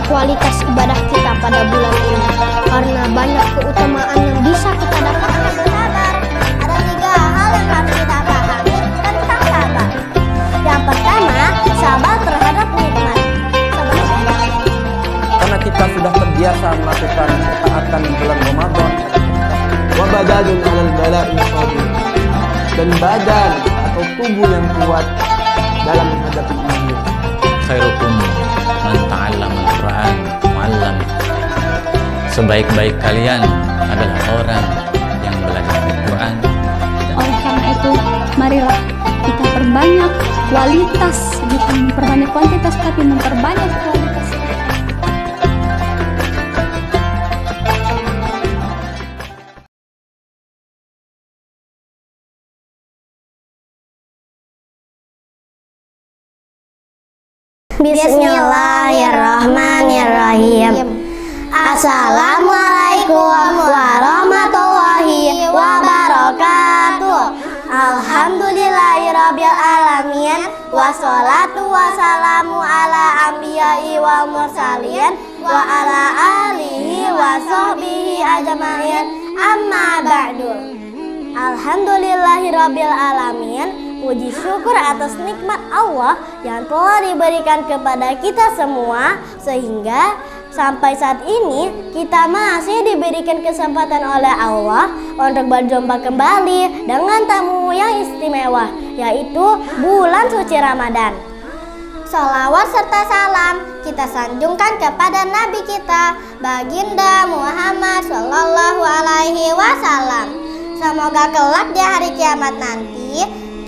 kualitas ibadah kita pada bulan ini, karena banyak keutamaan yang bisa kita dapatkan. Sabar. Ada 3 hal yang harus kita pahami tentang sabar. Yang pertama, sabar terhadap nikmat. Karena kita sudah terbiasa melakukan ketaatan di bulan Ramadan. Wa badalun 'alal bala'i sabir. Dan badan atau tubuh yang kuat dalam menghadapi ujian. Khairukum man ta'allama al-Qur'an mu'allam. Sebaik-baik kalian adalah orang yang belajar Al-Quran. Oleh karena itu, marilah kita perbanyak kualitas, bukan memperbanyak kuantitas, tapi memperbanyak kualitas. Bismillahirrahmanirrahim. Assalamualaikum warahmatullahi wabarakatuh. Alhamdulillahirabbil alamin. Wassalatu wassalamu ala anbiya'i wal mursalin wa ala alihi wa sahbihi ajma'in. Amma ba'du. Alhamdulillahirabbil alamin. Puji syukur atas nikmat Allah yang telah diberikan kepada kita semua, sehingga sampai saat ini kita masih diberikan kesempatan oleh Allah untuk berjumpa kembali dengan tamu yang istimewa, yaitu bulan suci Ramadan. Sholawat serta salam kita sanjungkan kepada Nabi kita, Baginda Muhammad Sallallahu Alaihi Wasallam. Semoga kelak di hari kiamat nanti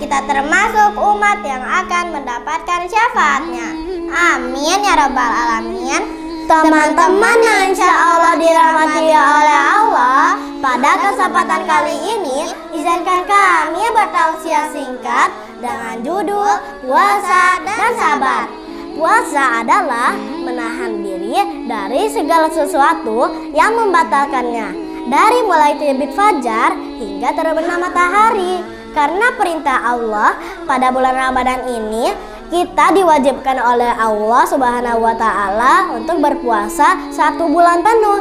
kita termasuk umat yang akan mendapatkan syafaatnya. Amin ya rabbal alamin. Teman-teman yang insya Allah dirahmati oleh Allah, pada kesempatan kali ini izinkan kami bertausiah singkat dengan judul puasa dan sabar. Puasa adalah menahan diri dari segala sesuatu yang membatalkannya, dari mulai terbit fajar hingga terbenam matahari. Karena perintah Allah pada bulan Ramadan ini, kita diwajibkan oleh Allah Subhanahu wa Ta'ala untuk berpuasa 1 bulan penuh.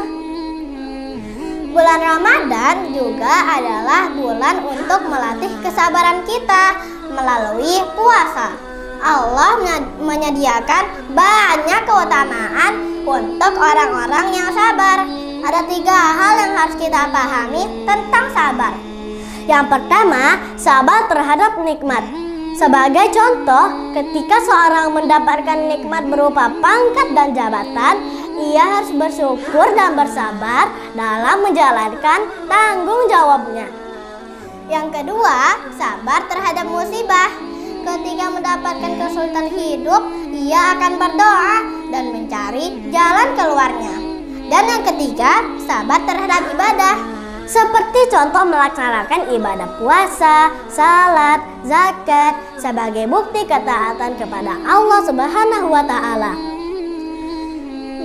Bulan Ramadan juga adalah bulan untuk melatih kesabaran kita melalui puasa. Allah menyediakan banyak keutamaan untuk orang-orang yang sabar. Ada 3 hal yang harus kita pahami tentang sabar. Yang pertama, sabar terhadap nikmat. Sebagai contoh, ketika seorang mendapatkan nikmat berupa pangkat dan jabatan, ia harus bersyukur dan bersabar dalam menjalankan tanggung jawabnya. Yang kedua, sabar terhadap musibah. Ketika mendapatkan kesulitan hidup, ia akan berdoa dan mencari jalan keluarnya. Dan yang ketiga, sabar terhadap ibadah. Seperti contoh melaksanakan ibadah puasa, salat, zakat sebagai bukti ketaatan kepada Allah Subhanahu wa Ta'ala.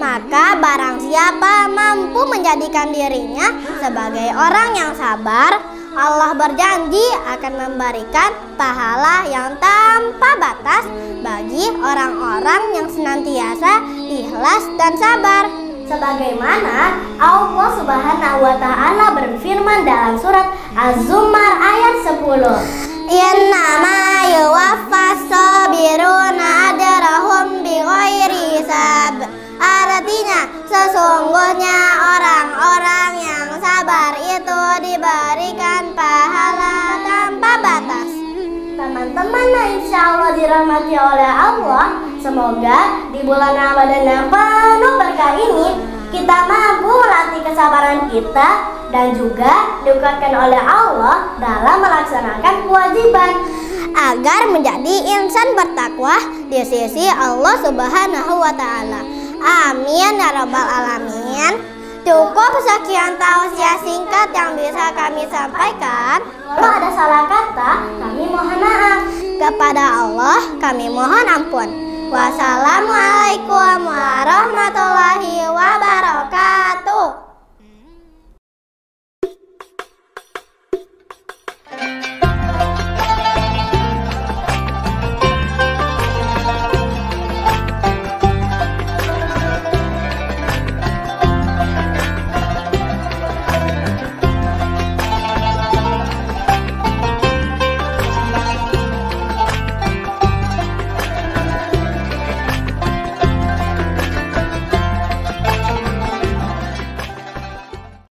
Maka barang siapa mampu menjadikan dirinya sebagai orang yang sabar, Allah berjanji akan memberikan pahala yang tanpa batas bagi orang-orang yang senantiasa ikhlas dan sabar. Sebagaimana Allah Subhanahu wa Ta'ala berfirman dalam surat Az-Zumar ayat 10. Innama yuwaffas sabiruna ajrahum bighairi hisab. Artinya, sesungguhnya orang-orang yang sabar itu diberikan pahala tanpa batas. Teman-teman yang insya Allah dirahmati oleh Allah, semoga di bulan Ramadan yang penuh berkah ini kita mampu melatih kesabaran kita dan juga diukuhkan oleh Allah dalam melaksanakan kewajiban agar menjadi insan bertakwa di sisi Allah Subhanahu wa Ta'ala. Amin ya rabbal alamin. Cukup sekian tausiah singkat yang bisa kami sampaikan. Kalau ada salah kata, kami mohon maaf. Kepada Allah kami mohon ampun. Wassalamualaikum warahmatullahi wabarakatuh.